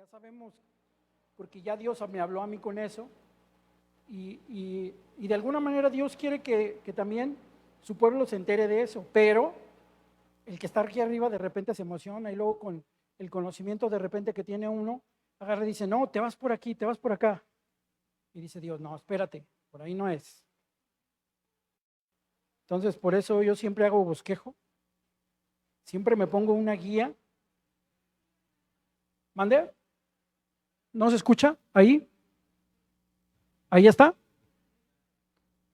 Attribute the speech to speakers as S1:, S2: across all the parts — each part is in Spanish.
S1: ya sabemos, porque ya Dios me habló a mí con eso, y de alguna manera Dios quiere que también su pueblo se entere de eso, pero el que está aquí arriba de repente se emociona y luego con el conocimiento de repente que tiene uno, agarra y dice, no, te vas por aquí, te vas por acá. Y dice Dios, no, espérate, por ahí no es. Entonces, por eso yo siempre hago bosquejo, siempre me pongo una guía. ¿Mande? ¿No se escucha? ¿Ahí? ¿Ahí está?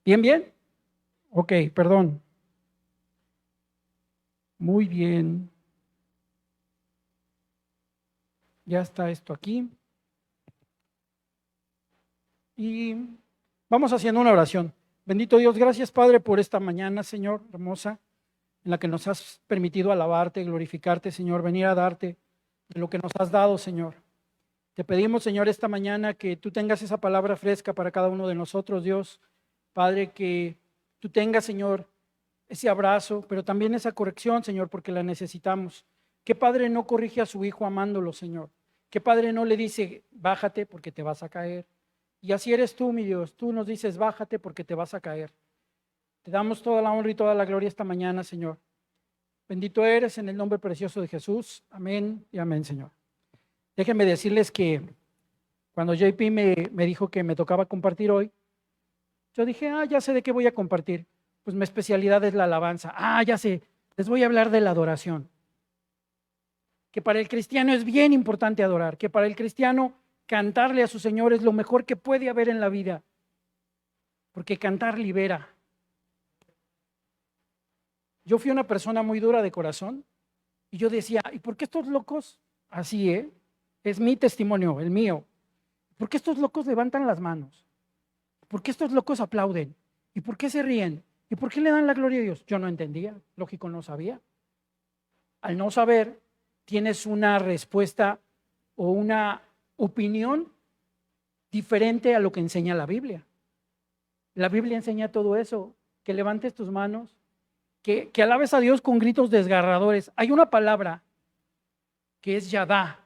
S1: ¿Bien, bien? Ok, perdón. Muy bien. Ya está esto aquí. Y vamos haciendo una oración. Bendito Dios, gracias Padre por esta mañana, Señor, hermosa, en la que nos has permitido alabarte, glorificarte, Señor, venir a darte de lo que nos has dado, Señor. Te pedimos, Señor, esta mañana que tú tengas esa palabra fresca para cada uno de nosotros, Dios. Padre, que tú tengas, Señor, ese abrazo, pero también esa corrección, Señor, porque la necesitamos. ¿Qué padre no corrige a su hijo amándolo, Señor? ¿Qué padre no le dice, bájate porque te vas a caer? Y así eres tú, mi Dios. Tú nos dices, bájate porque te vas a caer. Te damos toda la honra y toda la gloria esta mañana, Señor. Bendito eres en el nombre precioso de Jesús. Amén y amén, Señor. Déjenme decirles que cuando JP me dijo que me tocaba compartir hoy, yo dije, ya sé de qué voy a compartir. Pues mi especialidad es la alabanza. Ya sé, les voy a hablar de la adoración. Que para el cristiano es bien importante adorar, que para el cristiano cantarle a su Señor es lo mejor que puede haber en la vida, porque cantar libera. Yo fui una persona muy dura de corazón y yo decía, ¿y por qué estos locos? Así, es mi testimonio, el mío. ¿Por qué estos locos levantan las manos? ¿Por qué estos locos aplauden? ¿Y por qué se ríen? ¿Y por qué le dan la gloria a Dios? Yo no entendía, lógico, no sabía. Al no saber, tienes una respuesta o una opinión diferente a lo que enseña la Biblia. La Biblia enseña todo eso, que levantes tus manos, que alabes a Dios con gritos desgarradores. Hay una palabra que es yadá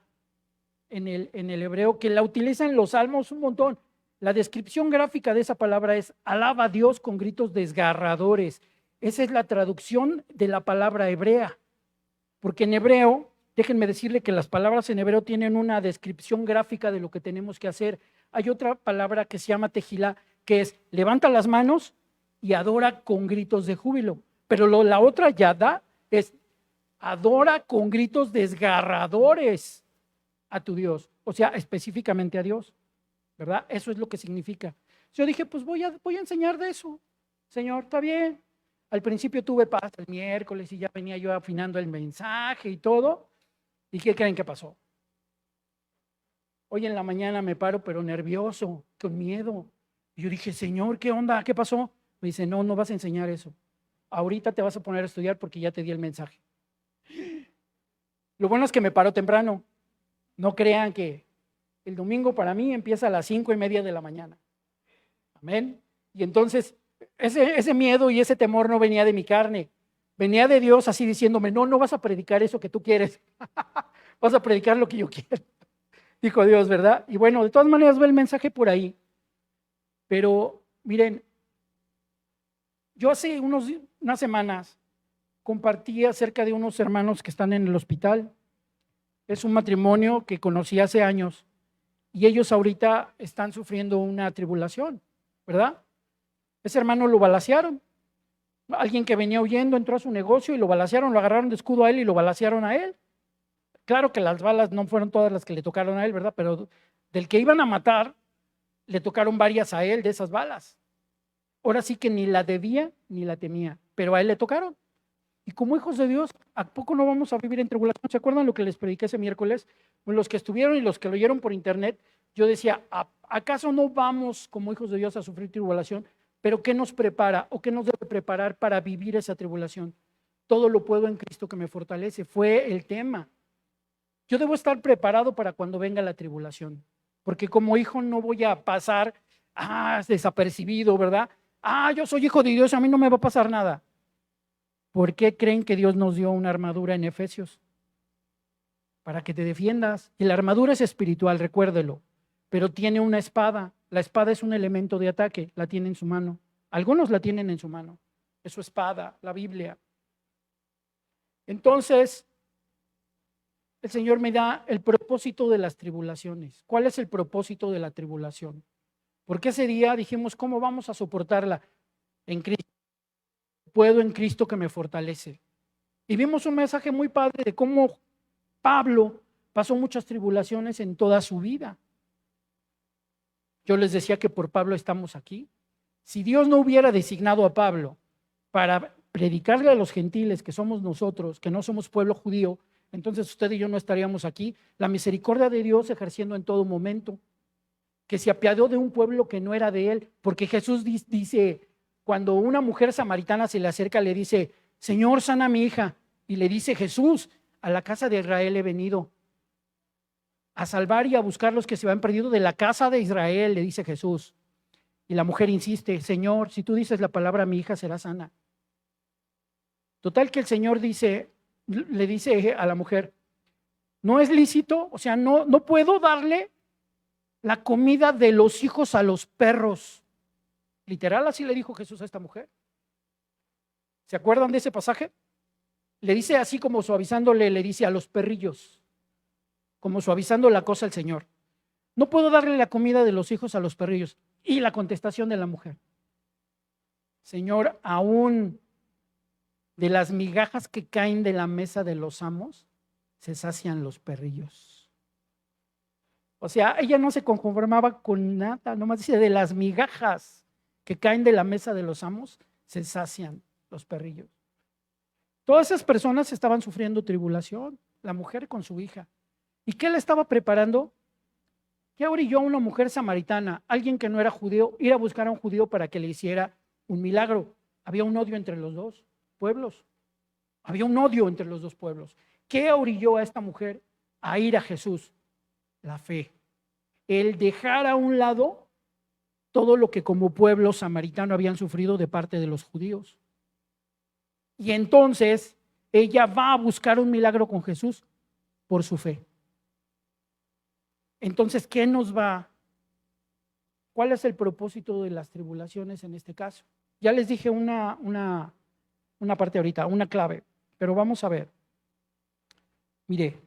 S1: en el hebreo, que la utilizan los salmos un montón. La descripción gráfica de esa palabra es alaba a Dios con gritos desgarradores. Esa es la traducción de la palabra hebrea. Porque en hebreo, déjenme decirle que las palabras en hebreo tienen una descripción gráfica de lo que tenemos que hacer. Hay otra palabra que se llama tejilá, que es levanta las manos y adora con gritos de júbilo. Pero la otra yadá es adora con gritos desgarradores a tu Dios, o sea, específicamente a Dios, ¿verdad? Eso es lo que significa. Yo dije, pues voy a enseñar de eso, Señor, está bien. Al principio tuve paz el miércoles y ya venía yo afinando el mensaje y todo. ¿Y qué creen que pasó? Hoy en la mañana me paro, pero nervioso, con miedo. Y yo dije, Señor, ¿qué onda? ¿Qué pasó? Me dice, no, no vas a enseñar eso. Ahorita te vas a poner a estudiar porque ya te di el mensaje. Lo bueno es que me paro temprano. No crean que el domingo para mí empieza a las 5:30 de la mañana. Amén. Y entonces ese miedo y ese temor no venía de mi carne. Venía de Dios así diciéndome, no, no vas a predicar eso que tú quieres. Vas a predicar lo que yo quiero. Dijo Dios, ¿verdad? Y bueno, de todas maneras va el mensaje por ahí. Pero miren, yo hace unas semanas compartí acerca de unos hermanos que están en el hospital. Es un matrimonio que conocí hace años y ellos ahorita están sufriendo una tribulación, ¿verdad? Ese hermano lo balacearon. Alguien que venía huyendo entró a su negocio y lo balacearon, lo agarraron de escudo a él y lo balacearon a él. Claro que las balas no fueron todas las que le tocaron a él, ¿verdad? Pero del que iban a matar, le tocaron varias a él de esas balas. Ahora sí que ni la debía ni la temía, pero a él le tocaron. Y como hijos de Dios, ¿a poco no vamos a vivir en tribulación? ¿Se acuerdan lo que les prediqué ese miércoles? Pues los que estuvieron y los que lo oyeron por internet, yo decía, ¿acaso no vamos como hijos de Dios a sufrir tribulación? ¿Pero qué nos prepara o qué nos debe preparar para vivir esa tribulación? Todo lo puedo en Cristo que me fortalece, fue el tema. Yo debo estar preparado para cuando venga la tribulación, porque como hijo no voy a pasar desapercibido, ¿verdad? Yo soy hijo de Dios, a mí no me va a pasar nada. ¿Por qué creen que Dios nos dio una armadura en Efesios? para que te defiendas. Y la armadura es espiritual, recuérdelo, pero tiene una espada. La espada es un elemento de ataque, la tiene en su mano. Algunos la tienen en su mano, es su espada, la Biblia. Entonces, el Señor me da el propósito de las tribulaciones. ¿Cuál es el propósito de la tribulación? Porque ese día dijimos, ¿cómo vamos a soportarla? En Cristo. Puedo en Cristo que me fortalece. Y vimos un mensaje muy padre de cómo Pablo pasó muchas tribulaciones en toda su vida. Yo les decía que por Pablo estamos aquí. Si Dios no hubiera designado a Pablo para predicarle a los gentiles, que somos nosotros, que no somos pueblo judío, entonces usted y yo no estaríamos aquí. La misericordia de Dios ejerciendo en todo momento, que se apiadó de un pueblo que no era de él, porque Jesús dice, cuando una mujer samaritana se le acerca, le dice, Señor, sana a mi hija, y le dice Jesús, a la casa de Israel he venido a salvar y a buscar los que se han perdido de la casa de Israel, le dice Jesús. Y la mujer insiste, Señor, si tú dices la palabra, mi hija será sana. Total que el Señor le dice a la mujer, no es lícito, o sea, no puedo darle la comida de los hijos a los perros. Literal, así le dijo Jesús a esta mujer. ¿Se acuerdan de ese pasaje? Le dice así como suavizándole, le dice a los perrillos, como suavizando la cosa al Señor. No puedo darle la comida de los hijos a los perrillos. Y la contestación de la mujer, Señor, aún de las migajas que caen de la mesa de los amos, se sacian los perrillos. O sea, ella no se conformaba con nada, nomás dice, de las migajas que caen de la mesa de los amos, se sacian los perrillos. Todas esas personas estaban sufriendo tribulación, la mujer con su hija. ¿Y qué le estaba preparando? ¿Qué orilló a una mujer samaritana, alguien que no era judío, ir a buscar a un judío para que le hiciera un milagro? Había un odio entre los dos pueblos. Había un odio entre los dos pueblos. ¿Qué orilló a esta mujer a ir a Jesús? La fe. El dejar a un lado todo lo que como pueblo samaritano habían sufrido de parte de los judíos. Y entonces ella va a buscar un milagro con Jesús por su fe. Entonces, ¿cuál es el propósito de las tribulaciones en este caso? Ya les dije una parte ahorita, una clave, pero vamos a ver. Mire,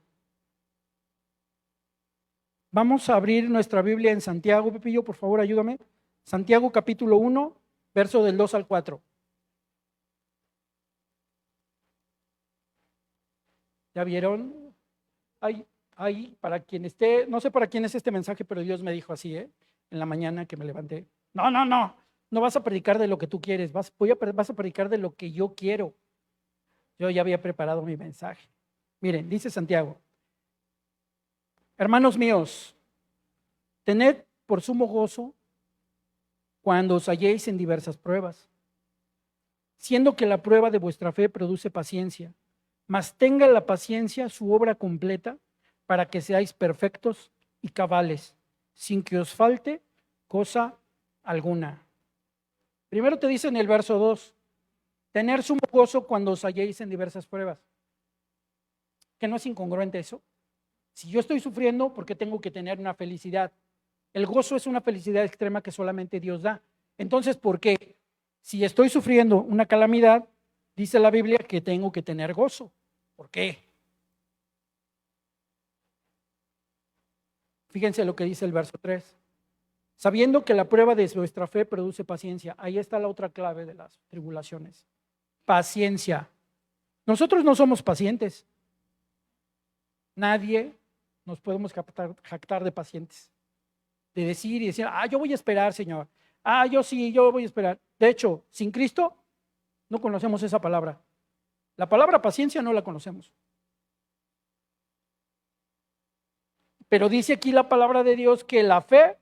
S1: vamos a abrir nuestra Biblia en Santiago. Pepillo, por favor, ayúdame. Santiago capítulo 1, verso del 2 al 4. ¿Ya vieron? Hay para quien esté, no sé para quién es este mensaje, pero Dios me dijo así, en la mañana que me levanté. No vas a predicar de lo que tú quieres, vas a predicar de lo que yo quiero. Yo ya había preparado mi mensaje. Miren, dice Santiago, hermanos míos, tened por sumo gozo cuando os halléis en diversas pruebas, siendo que la prueba de vuestra fe produce paciencia, mas tenga la paciencia su obra completa, para que seáis perfectos y cabales, sin que os falte cosa alguna. Primero te dice en el verso 2, tener sumo gozo cuando os halléis en diversas pruebas. ¿Que no es incongruente eso? Si yo estoy sufriendo, ¿por qué tengo que tener una felicidad? El gozo es una felicidad extrema que solamente Dios da. Entonces, ¿por qué? Si estoy sufriendo una calamidad, dice la Biblia que tengo que tener gozo. ¿Por qué? Fíjense lo que dice el verso 3. Sabiendo que la prueba de vuestra fe produce paciencia. Ahí está la otra clave de las tribulaciones. Paciencia. Nosotros no somos pacientes. Nadie nos podemos jactar de pacientes. De decir y decir, yo voy a esperar, Señor. Yo voy a esperar. De hecho, sin Cristo no conocemos esa palabra. La palabra paciencia no la conocemos. Pero dice aquí la palabra de Dios que la fe,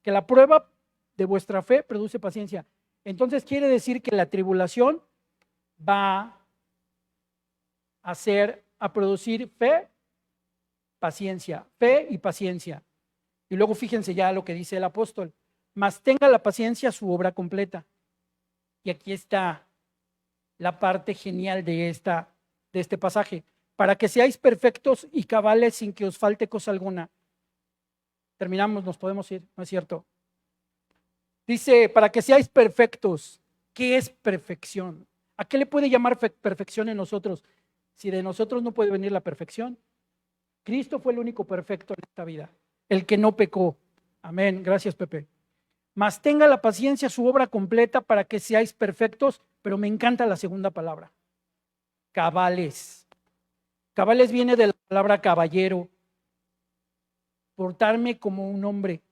S1: que la prueba de vuestra fe produce paciencia. Entonces quiere decir que la tribulación va a producir fe y paciencia. Y luego fíjense ya lo que dice el apóstol, mas tenga la paciencia su obra completa. Y aquí está la parte genial de este pasaje, para que seáis perfectos y cabales sin que os falte cosa alguna. Terminamos, nos podemos ir, ¿no es cierto? Dice, para que seáis perfectos. ¿Qué es perfección? ¿A qué le puede llamar perfección en nosotros? Si de nosotros no puede venir la perfección. Cristo fue el único perfecto en esta vida, el que no pecó. Amén. Gracias, Pepe. Mas tenga la paciencia su obra completa para que seáis perfectos, pero me encanta la segunda palabra. Cabales. Cabales viene de la palabra caballero. Portarme como un hombre.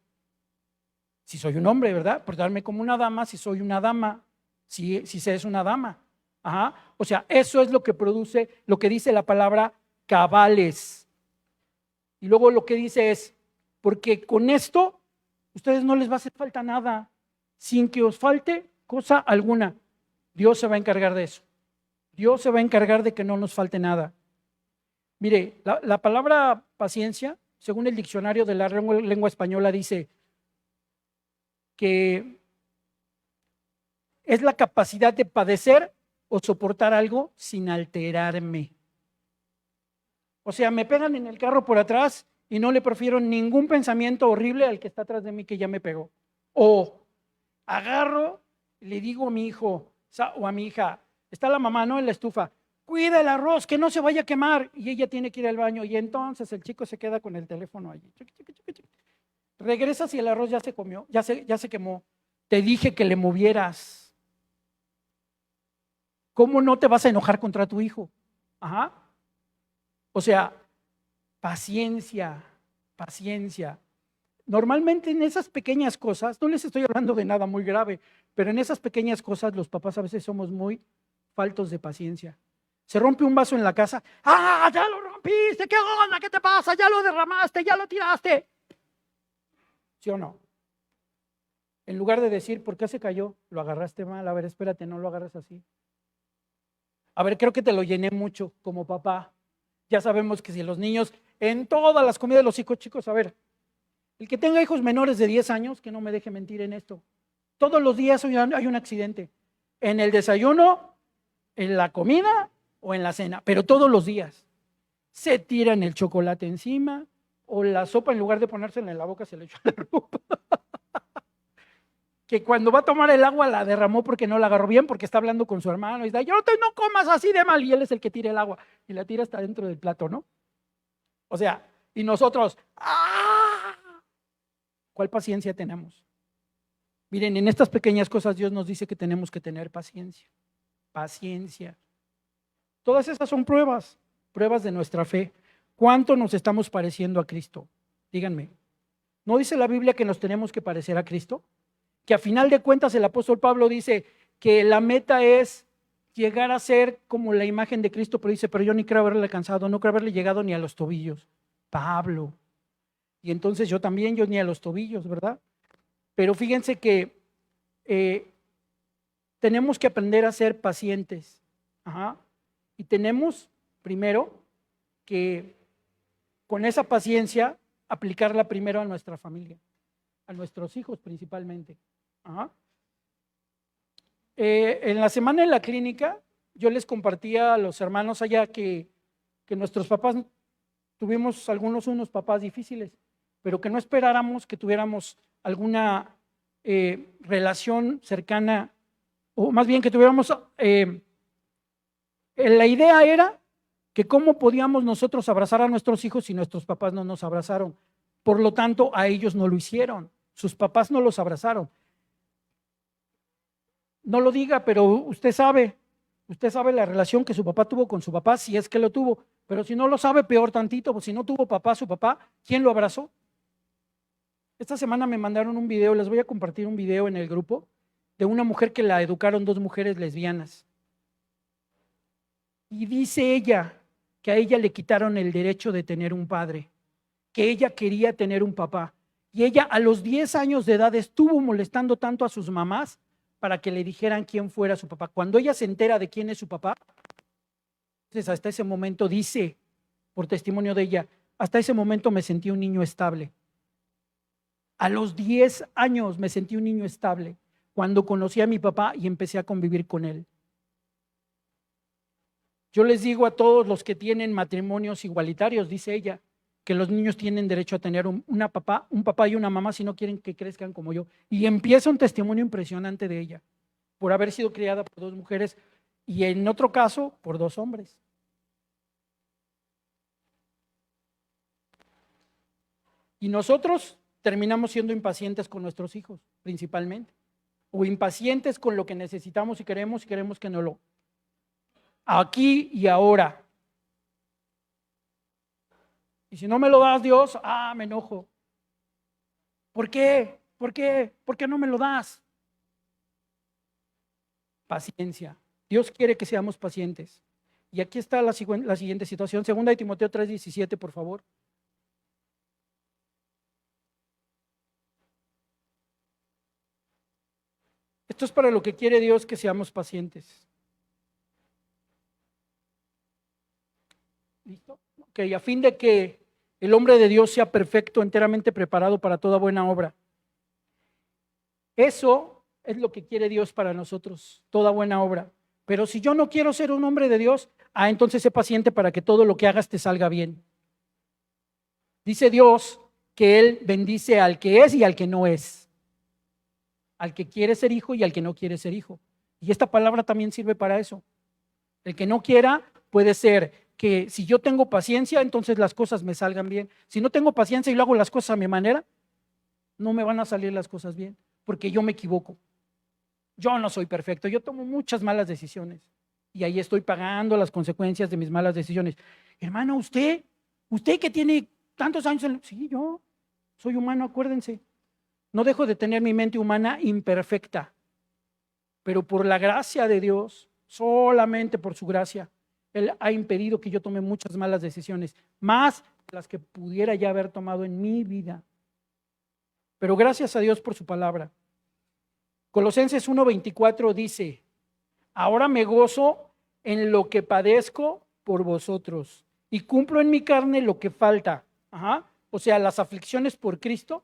S1: Si soy un hombre, ¿verdad? Portarme como una dama, si soy una dama, si se es una dama. Ajá. O sea, eso es lo que produce, lo que dice la palabra cabales. Y luego lo que dice es, porque con esto ustedes no les va a hacer falta nada, sin que os falte cosa alguna. Dios se va a encargar de eso. Dios se va a encargar de que no nos falte nada. Mire, la palabra paciencia, según el diccionario de la lengua española, dice que es la capacidad de padecer o soportar algo sin alterarme. O sea, me pegan en el carro por atrás y no le prefiero ningún pensamiento horrible al que está atrás de mí que ya me pegó. O agarro, le digo a mi hijo o a mi hija, está la mamá, ¿no? En la estufa, cuida el arroz, que no se vaya a quemar. Y ella tiene que ir al baño. Y entonces el chico se queda con el teléfono allí. Regresa si el arroz ya se comió, ya se quemó. Te dije que le movieras. ¿Cómo no te vas a enojar contra tu hijo? Ajá. O sea, paciencia, paciencia. Normalmente en esas pequeñas cosas, no les estoy hablando de nada muy grave, pero en esas pequeñas cosas los papás a veces somos muy faltos de paciencia. Se rompe un vaso en la casa, ¡ah, ya lo rompiste! ¿Qué onda? ¿Qué te pasa? Ya lo derramaste, ya lo tiraste. ¿Sí o no? En lugar de decir, ¿por qué se cayó? Lo agarraste mal, a ver, espérate, no lo agarres así. A ver, creo que te lo llené mucho como papá. Ya sabemos que si los niños, en todas las comidas de los hijos chicos, a ver, el que tenga hijos menores de 10 años, que no me deje mentir en esto. Todos los días hay un accidente. En el desayuno, en la comida o en la cena, pero todos los días. Se tiran el chocolate encima o la sopa en lugar de ponérsela en la boca se le echó a la ropa. Que cuando va a tomar el agua la derramó porque no la agarró bien, porque está hablando con su hermano y dice, no comas así de mal, y él es el que tira el agua y la tira hasta dentro del plato, ¿no? O sea, y nosotros, ¡ah! ¿Cuál paciencia tenemos? Miren, en estas pequeñas cosas Dios nos dice que tenemos que tener paciencia, paciencia. Todas esas son pruebas de nuestra fe. ¿Cuánto nos estamos pareciendo a Cristo? Díganme, ¿no dice la Biblia que nos tenemos que parecer a Cristo? Que a final de cuentas el apóstol Pablo dice que la meta es llegar a ser como la imagen de Cristo, pero dice, pero yo ni creo haberle alcanzado, no creo haberle llegado ni a los tobillos. Pablo. Y entonces yo ni a los tobillos, ¿verdad? Pero fíjense que tenemos que aprender a ser pacientes. Ajá. Y tenemos, primero, que con esa paciencia aplicarla primero a nuestra familia, a nuestros hijos principalmente. Ajá. En la semana en la clínica, yo les compartía a los hermanos allá que nuestros papás tuvimos unos papás difíciles, pero que no esperáramos que tuviéramos alguna relación cercana, o más bien que tuviéramos, la idea era que cómo podíamos nosotros abrazar a nuestros hijos si nuestros papás no nos abrazaron. Por lo tanto, a ellos no lo hicieron, sus papás no los abrazaron. No lo diga, pero usted sabe la relación que su papá tuvo con su papá, si es que lo tuvo, pero si no lo sabe, peor tantito, pues si no tuvo papá, su papá, ¿quién lo abrazó? Esta semana me mandaron un video, les voy a compartir un video en el grupo, de una mujer que la educaron dos mujeres lesbianas. Y dice ella que a ella le quitaron el derecho de tener un padre, que ella quería tener un papá. Y ella a los 10 años de edad estuvo molestando tanto a sus mamás para que le dijeran quién fuera su papá. Cuando ella se entera de quién es su papá, entonces hasta ese momento dice, por testimonio de ella, hasta ese momento me sentí un niño estable. A los 10 años me sentí un niño estable cuando conocí a mi papá y empecé a convivir con él. Yo les digo a todos los que tienen matrimonios igualitarios, dice ella, que los niños tienen derecho a tener un papá y una mamá si no quieren que crezcan como yo. Y empieza un testimonio impresionante de ella, por haber sido criada por 2 mujeres y en otro caso por 2 hombres. Y nosotros terminamos siendo impacientes con nuestros hijos, principalmente. O impacientes con lo que necesitamos y queremos que no lo. Aquí y ahora. Y si no me lo das, Dios, me enojo. ¿Por qué? ¿Por qué? ¿Por qué no me lo das? Paciencia. Dios quiere que seamos pacientes. Y aquí está la siguiente situación. 2 Timoteo 3:17, por favor. Esto es para lo que quiere Dios, que seamos pacientes. ¿Listo? Ok, a fin de que el hombre de Dios sea perfecto, enteramente preparado para toda buena obra. Eso es lo que quiere Dios para nosotros, toda buena obra. Pero si yo no quiero ser un hombre de Dios, entonces sé paciente para que todo lo que hagas te salga bien. Dice Dios que Él bendice al que es y al que no es. Al que quiere ser hijo y al que no quiere ser hijo. Y esta palabra también sirve para eso. El que no quiera puede ser que si yo tengo paciencia, entonces las cosas me salgan bien. Si no tengo paciencia y lo hago las cosas a mi manera, no me van a salir las cosas bien, porque yo me equivoco. Yo no soy perfecto, yo tomo muchas malas decisiones y ahí estoy pagando las consecuencias de mis malas decisiones. Hermano, usted que tiene tantos años, sí, yo soy humano, acuérdense. No dejo de tener mi mente humana imperfecta, pero por la gracia de Dios, solamente por su gracia, Él ha impedido que yo tome muchas malas decisiones, más de las que pudiera ya haber tomado en mi vida. Pero gracias a Dios por su palabra. Colosenses 1:24 dice: ahora me gozo en lo que padezco por vosotros y cumplo en mi carne lo que falta. O sea, las aflicciones por Cristo,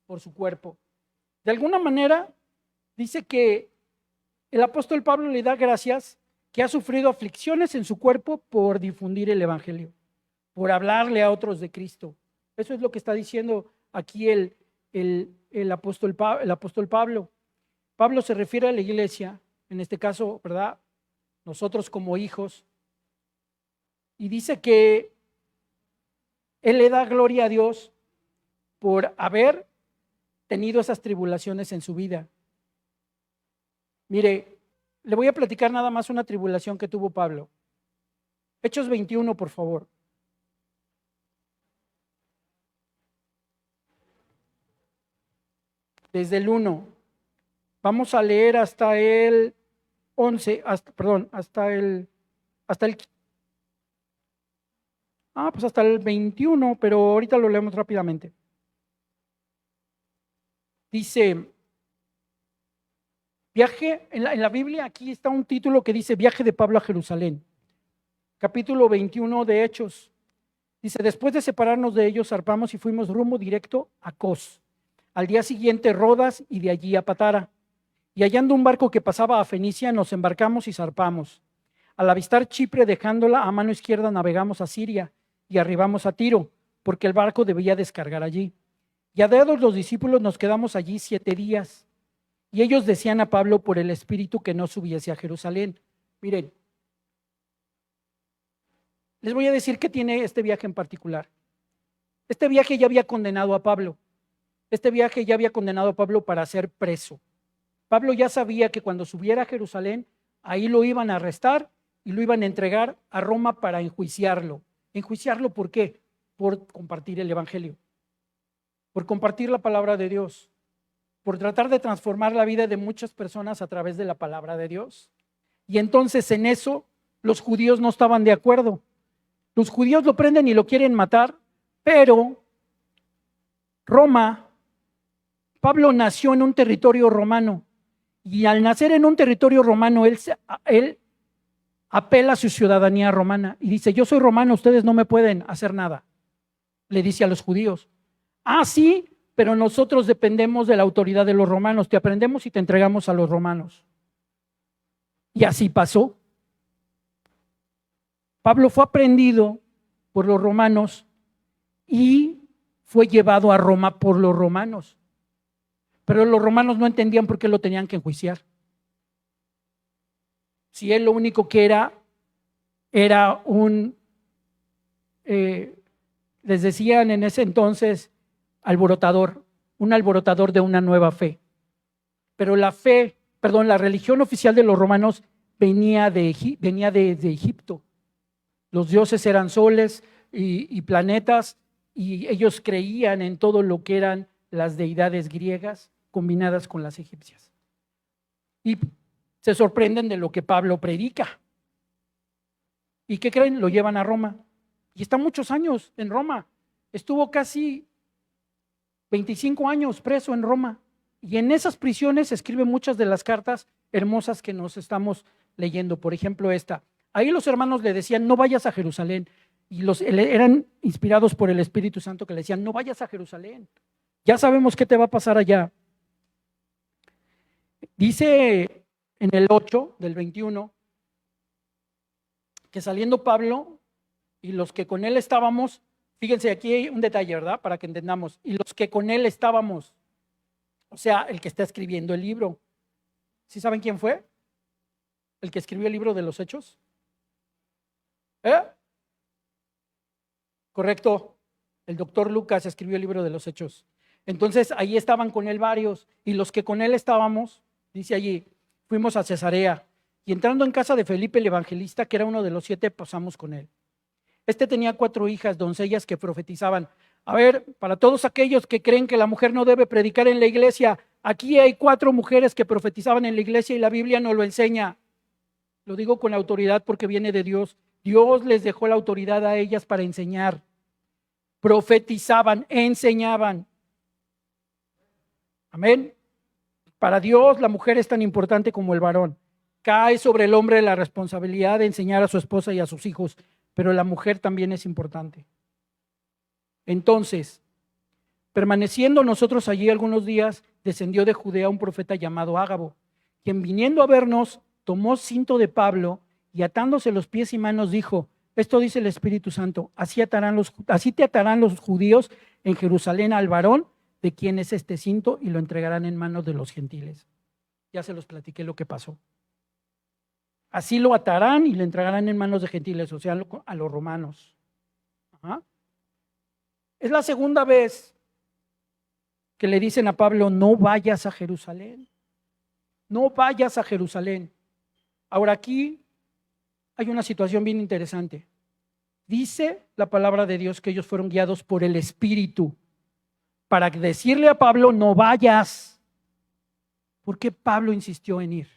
S1: por su cuerpo. De alguna manera, dice que el apóstol Pablo le da gracias que ha sufrido aflicciones en su cuerpo por difundir el evangelio, por hablarle a otros de Cristo. Eso es lo que está diciendo aquí el apóstol Pablo. Pablo se refiere a la iglesia, en este caso, ¿verdad? Nosotros como hijos, y dice que él le da gloria a Dios por haber tenido esas tribulaciones en su vida. Mire, le voy a platicar nada más una tribulación que tuvo Pablo. Hechos 21, por favor. Desde el 1. Vamos a leer hasta el 11, hasta el pues hasta el 21, pero ahorita lo leemos rápidamente. Dice, viaje, en la Biblia aquí está un título que dice viaje de Pablo a Jerusalén. Capítulo 21 de Hechos. Dice, después de separarnos de ellos, zarpamos y fuimos rumbo directo a Cos. Al día siguiente Rodas y de allí a Patara. Y hallando un barco que pasaba a Fenicia, nos embarcamos y zarpamos. Al avistar Chipre, dejándola a mano izquierda, navegamos a Siria y arribamos a Tiro, porque el barco debía descargar allí. Y dados los discípulos nos quedamos allí 7 días. Y ellos decían a Pablo por el Espíritu que no subiese a Jerusalén. Miren, les voy a decir qué tiene este viaje en particular. Este viaje ya había condenado a Pablo. Este viaje ya había condenado a Pablo para ser preso. Pablo ya sabía que cuando subiera a Jerusalén, ahí lo iban a arrestar y lo iban a entregar a Roma para enjuiciarlo. ¿Enjuiciarlo por qué? Por compartir el evangelio, por compartir la palabra de Dios, por tratar de transformar la vida de muchas personas a través de la palabra de Dios. Y entonces en eso los judíos no estaban de acuerdo. Los judíos lo prenden y lo quieren matar, pero Pablo nació en un territorio romano. Y al nacer en un territorio romano, él apela a su ciudadanía romana y dice, yo soy romano, ustedes no me pueden hacer nada. Le dice a los judíos, sí, pero nosotros dependemos de la autoridad de los romanos, te aprendemos y te entregamos a los romanos. Y así pasó. Pablo fue aprehendido por los romanos y fue llevado a Roma por los romanos. Pero los romanos no entendían por qué lo tenían que enjuiciar. Si él lo único que era un, les decían en ese entonces, un alborotador de una nueva fe. Pero la religión oficial de los romanos venía de Egipto. Los dioses eran soles y planetas, y ellos creían en todo lo que eran las deidades griegas combinadas con las egipcias. Y se sorprenden de lo que Pablo predica. ¿Y qué creen? Lo llevan a Roma. Y está muchos años en Roma. Estuvo casi 25 años preso en Roma. Y en esas prisiones escribe muchas de las cartas hermosas que nos estamos leyendo. Por ejemplo, esta. Ahí los hermanos le decían, no vayas a Jerusalén. Y eran inspirados por el Espíritu Santo que le decían, no vayas a Jerusalén. Ya sabemos qué te va a pasar allá. Dice en el 8 del 21 que saliendo Pablo y los que con él estábamos, fíjense aquí hay un detalle, ¿verdad? Para que entendamos, y los que con él estábamos, o sea, el que está escribiendo el libro. ¿Sí saben quién fue? ¿El que escribió el libro de los Hechos? Correcto, el doctor Lucas escribió el libro de los Hechos. Entonces ahí estaban con él varios, y los que con él estábamos, dice allí, fuimos a Cesarea, y entrando en casa de Felipe el evangelista, que era uno de los 7, pasamos con él. Este tenía 4 hijas, doncellas que profetizaban. A ver, para todos aquellos que creen que la mujer no debe predicar en la iglesia, aquí hay 4 mujeres que profetizaban en la iglesia y la Biblia nos lo enseña. Lo digo con autoridad porque viene de Dios. Dios les dejó la autoridad a ellas para enseñar. Profetizaban, enseñaban. Amén. Para Dios la mujer es tan importante como el varón. Cae sobre el hombre la responsabilidad de enseñar a su esposa y a sus hijos, pero la mujer también es importante. Entonces, permaneciendo nosotros allí algunos días, descendió de Judea un profeta llamado Ágabo, quien viniendo a vernos, tomó cinto de Pablo y atándose los pies y manos dijo, esto dice el Espíritu Santo, así te atarán los judíos en Jerusalén al varón de quien es este cinto y lo entregarán en manos de los gentiles. Ya se los platiqué lo que pasó. Así lo atarán y le entregarán en manos de gentiles, o sea, a los romanos. Ajá. Es la segunda vez que le dicen a Pablo, no vayas a Jerusalén. No vayas a Jerusalén. Ahora aquí hay una situación bien interesante. Dice la palabra de Dios que ellos fueron guiados por el Espíritu para decirle a Pablo, no vayas. ¿Por qué Pablo insistió en ir?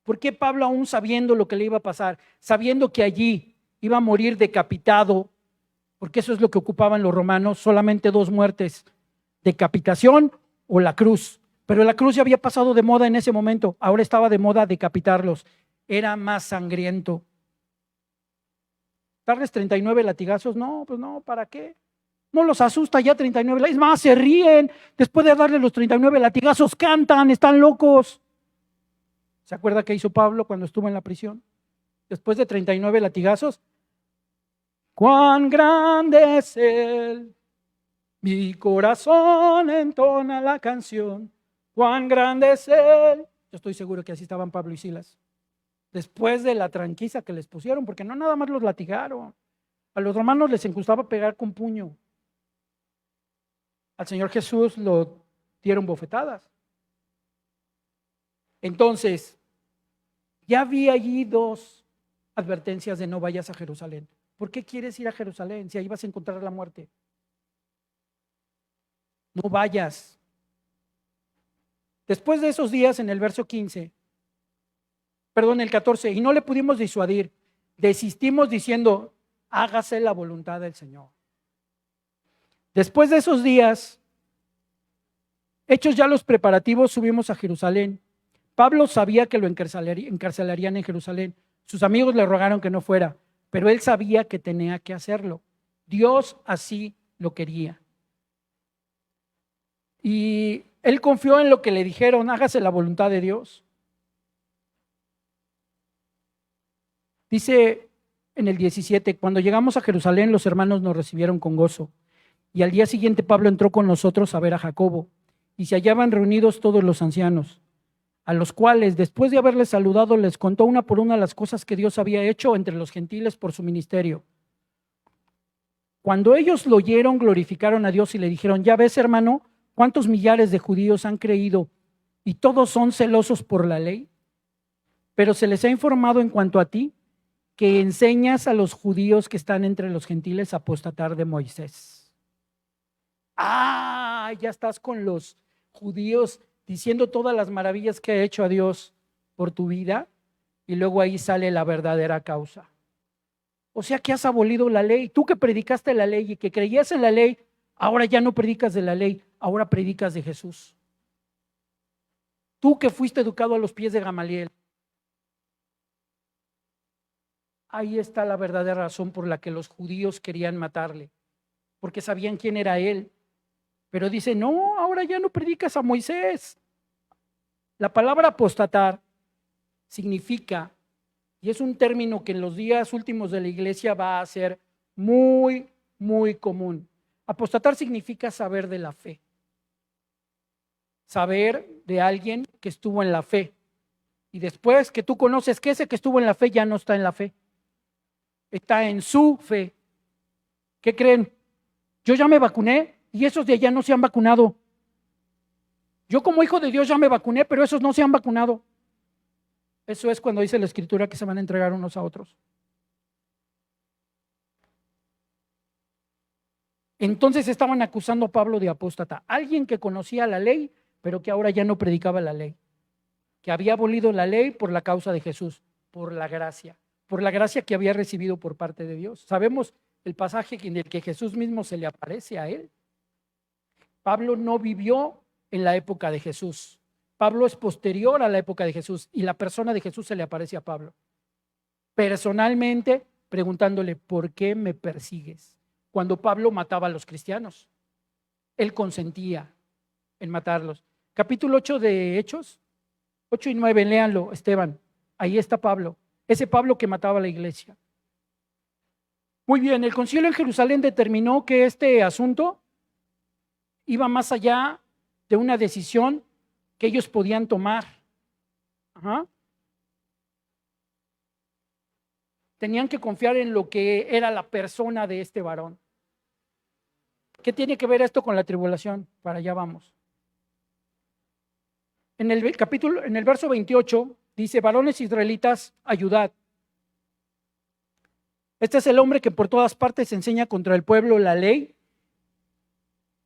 S1: ¿Por qué Pablo, aún sabiendo lo que le iba a pasar, sabiendo que allí iba a morir decapitado, porque eso es lo que ocupaban los romanos, solamente 2 muertes, decapitación o la cruz? Pero la cruz ya había pasado de moda en ese momento, ahora estaba de moda decapitarlos, era más sangriento. ¿Darles 39 latigazos? No, pues no, ¿para qué? No los asusta ya 39, es más, se ríen, después de darle los 39 latigazos cantan, están locos. ¿Se acuerda qué hizo Pablo cuando estuvo en la prisión? Después de 39 latigazos, cuán grande es Él, mi corazón entona la canción, cuán grande es Él. Yo estoy seguro que así estaban Pablo y Silas. Después de la tranquiza que les pusieron, porque no nada más los latigaron. A los romanos les gustaba pegar con puño. Al Señor Jesús lo dieron bofetadas. Entonces, ya había allí 2 advertencias de no vayas a Jerusalén. ¿Por qué quieres ir a Jerusalén si ahí vas a encontrar la muerte? No vayas. Después de esos días, en el verso 15, el 14, y no le pudimos disuadir, desistimos diciendo, hágase la voluntad del Señor. Después de esos días, hechos ya los preparativos, subimos a Jerusalén. Pablo sabía que lo encarcelarían en Jerusalén. Sus amigos le rogaron que no fuera, pero él sabía que tenía que hacerlo. Dios así lo quería. Y él confió en lo que le dijeron, hágase la voluntad de Dios. Dice en el 17, cuando llegamos a Jerusalén, los hermanos nos recibieron con gozo. Y al día siguiente Pablo entró con nosotros a ver a Jacobo, y se hallaban reunidos todos los ancianos, a los cuales, después de haberles saludado, les contó una por una las cosas que Dios había hecho entre los gentiles por su ministerio. Cuando ellos lo oyeron, glorificaron a Dios y le dijeron: ya ves, hermano, cuántos millares de judíos han creído y todos son celosos por la ley. Pero se les ha informado en cuanto a ti, que enseñas a los judíos que están entre los gentiles a apostatar de Moisés. Ya estás con los judíos diciendo todas las maravillas que ha hecho a Dios por tu vida, y luego ahí sale la verdadera causa. O sea que has abolido la ley. Tú que predicaste la ley y que creías en la ley, ahora ya no predicas de la ley, ahora predicas de Jesús. Tú que fuiste educado a los pies de Gamaliel. Ahí está la verdadera razón por la que los judíos querían matarle, porque sabían quién era él. Pero dice: no, ahora ya no predicas a Moisés. La palabra apostatar significa, y es un término que en los días últimos de la iglesia va a ser muy, muy común. Apostatar significa saber de la fe. Saber de alguien que estuvo en la fe. Y después que tú conoces que ese que estuvo en la fe ya no está en la fe. Está en su fe. ¿Qué creen? Yo ya me vacuné y esos de allá no se han vacunado. Yo como hijo de Dios ya me vacuné, pero esos no se han vacunado. Eso es cuando dice la Escritura que se van a entregar unos a otros. Entonces estaban acusando a Pablo de apóstata, alguien que conocía la ley, pero que ahora ya no predicaba la ley, que había abolido la ley por la causa de Jesús, por la gracia que había recibido por parte de Dios. Sabemos el pasaje en el que Jesús mismo se le aparece a él. Pablo no vivió en la época de Jesús. Pablo es posterior a la época de Jesús y la persona de Jesús se le aparece a Pablo personalmente, preguntándole: ¿por qué me persigues? Cuando Pablo mataba a los cristianos, él consentía en matarlos. Capítulo 8 de Hechos, 8 y 9, léanlo, Esteban. Ahí está Pablo, ese Pablo que mataba a la iglesia. Muy bien, el concilio en Jerusalén determinó que este asunto iba más allá de una decisión que ellos podían tomar. Tenían que confiar en lo que era la persona de este varón. ¿Qué tiene que ver esto con la tribulación? Para allá vamos. En el verso 28 dice: varones israelitas, ayudad. Este es el hombre que por todas partes enseña contra el pueblo la ley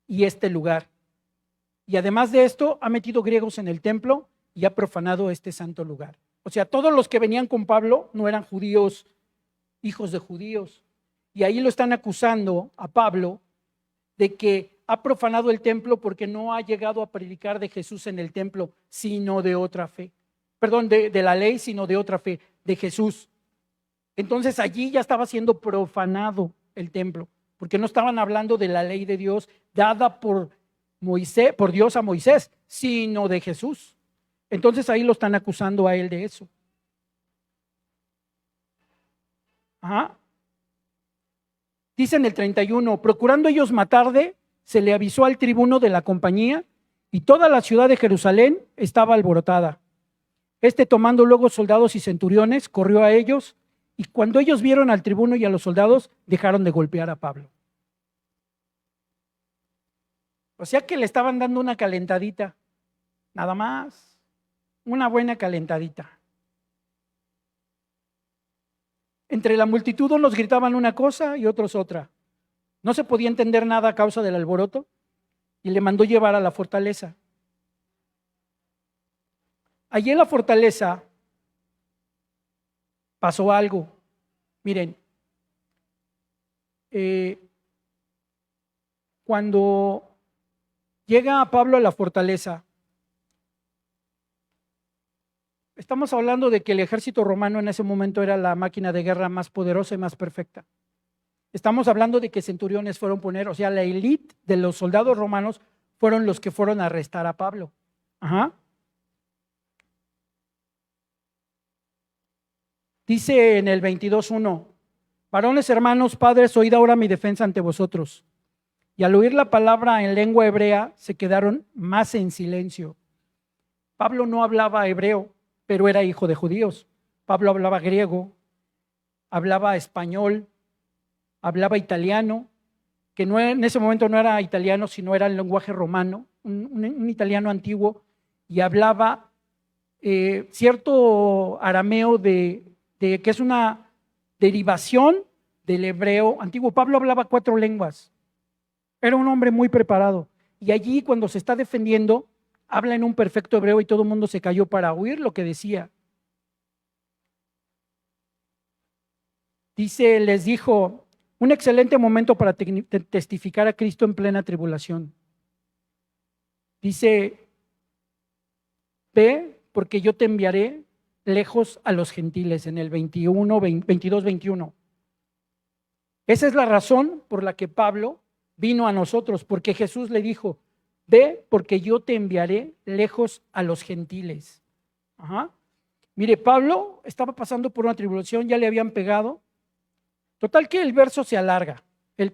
S1: y este lugar. Y además de esto, ha metido griegos en el templo y ha profanado este santo lugar. O sea, todos los que venían con Pablo no eran judíos, hijos de judíos. Y ahí lo están acusando a Pablo de que ha profanado el templo porque no ha llegado a predicar de Jesús en el templo, sino de otra fe. Perdón, de la ley, sino de otra fe, de Jesús. Entonces allí ya estaba siendo profanado el templo, porque no estaban hablando de la ley de Dios dada por Moisés, por Dios a Moisés, sino de Jesús. Entonces ahí lo están acusando a él de eso. Dice en el 31, procurando ellos matarle, se le avisó al tribuno de la compañía y toda la ciudad de Jerusalén estaba alborotada. Este, tomando luego soldados y centuriones, corrió a ellos, y cuando ellos vieron al tribuno y a los soldados, dejaron de golpear a Pablo. O sea que le estaban dando una calentadita, nada más, una buena calentadita. Entre la multitud unos gritaban una cosa y otros otra. No se podía entender nada a causa del alboroto y le mandó llevar a la fortaleza. Allí en la fortaleza pasó algo. Miren, cuando llega Pablo a la fortaleza, estamos hablando de que el ejército romano en ese momento era la máquina de guerra más poderosa y más perfecta. Estamos hablando de que centuriones fueron poner, o sea, la élite de los soldados romanos fueron los que fueron a arrestar a Pablo. Dice en el 22:1, Varones hermanos, padres, oíd ahora mi defensa ante vosotros. Y al oír la palabra en lengua hebrea, se quedaron más en silencio. Pablo no hablaba hebreo, pero era hijo de judíos. Pablo hablaba griego, hablaba español, hablaba italiano, que no, en ese momento no era italiano, sino era el lenguaje romano, un italiano antiguo, y hablaba cierto arameo que es una derivación del hebreo antiguo. Pablo hablaba 4 lenguas, era un hombre muy preparado, y allí cuando se está defendiendo, habla en un perfecto hebreo y todo el mundo se cayó para oír lo que decía. Dice, les dijo, un excelente momento para testificar a Cristo en plena tribulación. Dice, ve, porque yo te enviaré lejos a los gentiles, en el 22-21. Esa es la razón por la que Pablo vino a nosotros, porque Jesús le dijo, ve, porque yo te enviaré lejos a los gentiles. Ajá. Mire, Pablo estaba pasando por una tribulación, ya le habían pegado. Total que el verso se alarga, el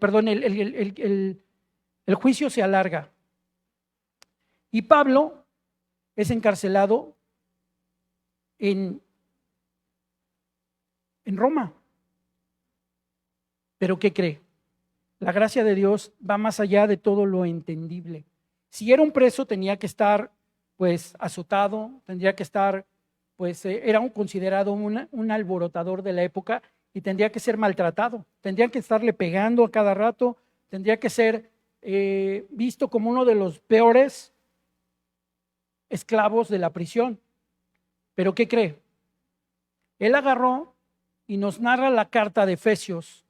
S1: juicio se alarga. Y Pablo es encarcelado en Roma. Pero ¿qué cree? La gracia de Dios va más allá de todo lo entendible. Si era un preso, tenía que estar pues azotado, tendría que estar, pues era considerado un alborotador de la época y tendría que ser maltratado, tendrían que estarle pegando a cada rato, tendría que ser visto como uno de los peores esclavos de la prisión. Pero ¿qué cree? Él agarró y nos narra la carta de Efesios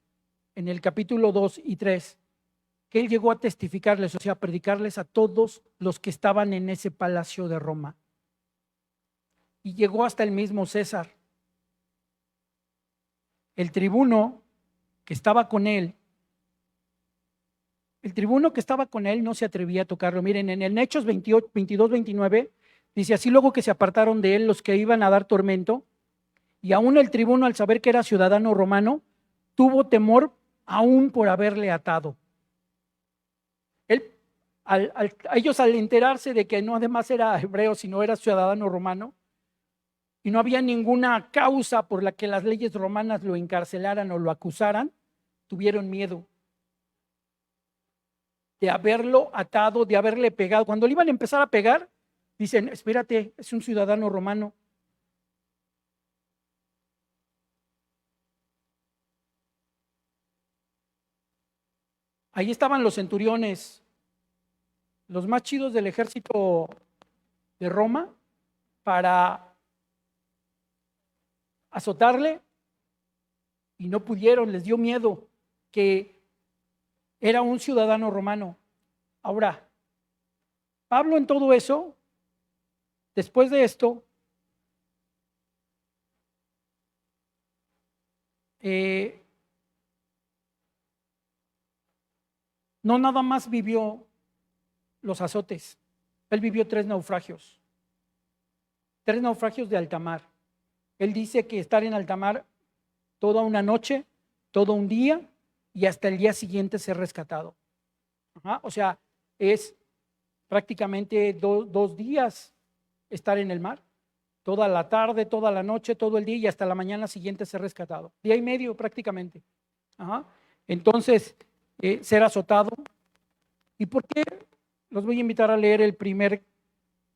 S1: en el capítulo 2 y 3, que él llegó a testificarles, o sea, a predicarles a todos los que estaban en ese palacio de Roma. Y llegó hasta el mismo César. El tribuno que estaba con él, no se atrevía a tocarlo. Miren, en el Hechos 22-29, dice, así luego que se apartaron de él los que iban a dar tormento, y aún el tribuno, al saber que era ciudadano romano, tuvo temor aún por haberle atado. Ellos al enterarse de que no además era hebreo, sino era ciudadano romano, y no había ninguna causa por la que las leyes romanas lo encarcelaran o lo acusaran, tuvieron miedo de haberlo atado, de haberle pegado. Cuando le iban a empezar a pegar, dicen, espérate, es un ciudadano romano. Ahí estaban los centuriones, los más chidos del ejército de Roma, para azotarle, y no pudieron, les dio miedo, que era un ciudadano romano. Ahora, Pablo en todo eso, después de esto, no nada más vivió los azotes, él vivió 3 naufragios de alta mar. Él dice que estar en alta mar toda una noche, todo un día y hasta el día siguiente ser rescatado. Ajá, o sea, es prácticamente 2 días estar en el mar, toda la tarde, toda la noche, todo el día y hasta la mañana siguiente ser rescatado. Día y medio prácticamente. Ajá. Entonces, ser azotado. ¿Y por qué? Los voy a invitar a leer el primer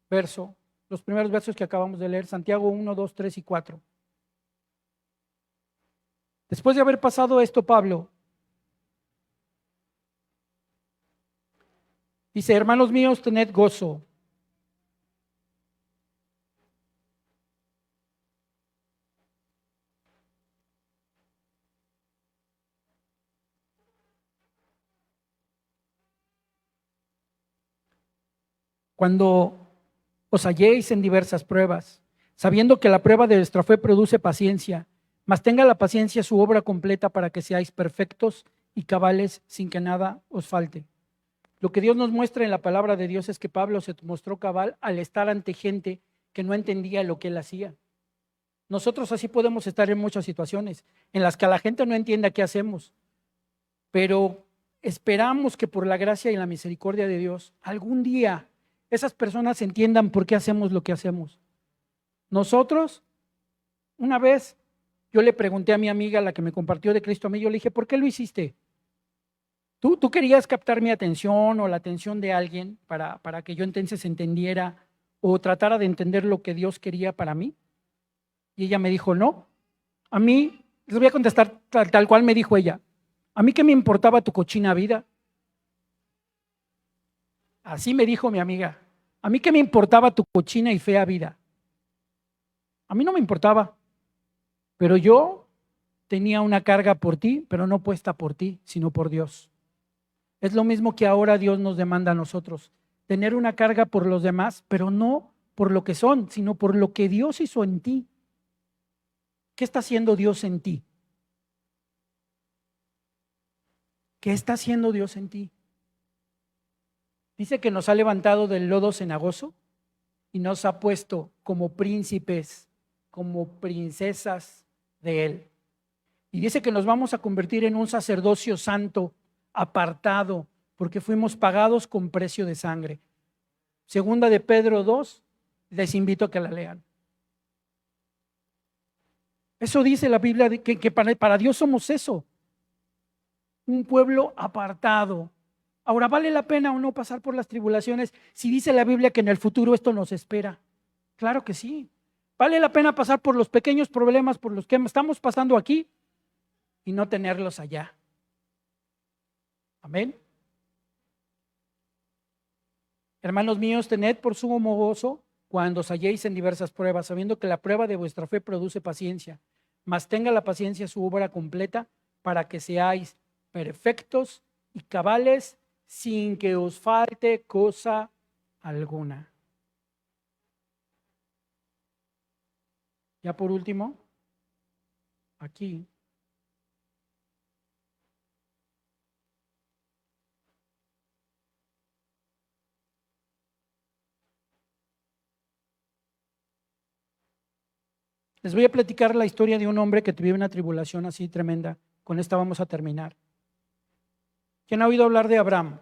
S1: verso, los primeros versos que acabamos de leer, Santiago 1, 2, 3 y 4. Después de haber pasado esto, Pablo dice, hermanos míos, tened gozo. Cuando os halléis en diversas pruebas, sabiendo que la prueba de vuestra fe produce paciencia, mas tenga la paciencia su obra completa para que seáis perfectos y cabales sin que nada os falte. Lo que Dios nos muestra en la palabra de Dios es que Pablo se mostró cabal al estar ante gente que no entendía lo que él hacía. Nosotros así podemos estar en muchas situaciones en las que la gente no entienda qué hacemos, pero esperamos que por la gracia y la misericordia de Dios, algún día esas personas entiendan por qué hacemos lo que hacemos. Nosotros, una vez, yo le pregunté a mi amiga, la que me compartió de Cristo a mí, yo le dije, ¿por qué lo hiciste? ¿Tú querías captar mi atención o la atención de alguien para que yo entonces entendiera o tratara de entender lo que Dios quería para mí? Y ella me dijo, no, a mí, les voy a contestar tal cual me dijo ella, ¿a mí qué me importaba tu cochina vida? Así me dijo mi amiga, ¿a mí qué me importaba tu cochina y fea vida? A mí no me importaba, pero yo tenía una carga por ti, pero no puesta por ti, sino por Dios. Es lo mismo que ahora Dios nos demanda a nosotros, tener una carga por los demás, pero no por lo que son, sino por lo que Dios hizo en ti. ¿Qué está haciendo Dios en ti? ¿Qué está haciendo Dios en ti? Dice que nos ha levantado del lodo cenagoso y nos ha puesto como príncipes, como princesas de Él. Y dice que nos vamos a convertir en un sacerdocio santo, apartado, porque fuimos pagados con precio de sangre. Segunda de Pedro 2, les invito a que la lean. Eso dice la Biblia, que para Dios somos eso, un pueblo apartado. Ahora, ¿vale la pena o no pasar por las tribulaciones si dice la Biblia que en el futuro esto nos espera? Claro que sí. ¿Vale la pena pasar por los pequeños problemas por los que estamos pasando aquí y no tenerlos allá? Amén. Hermanos míos, tened por sumo gozo cuando os halléis en diversas pruebas, sabiendo que la prueba de vuestra fe produce paciencia, mas tenga la paciencia su obra completa para que seáis perfectos y cabales sin que os falte cosa alguna. Ya por último, aquí. Les voy a platicar la historia de un hombre que tuvo una tribulación así tremenda. Con esta vamos a terminar. ¿Quién ha oído hablar de Abraham?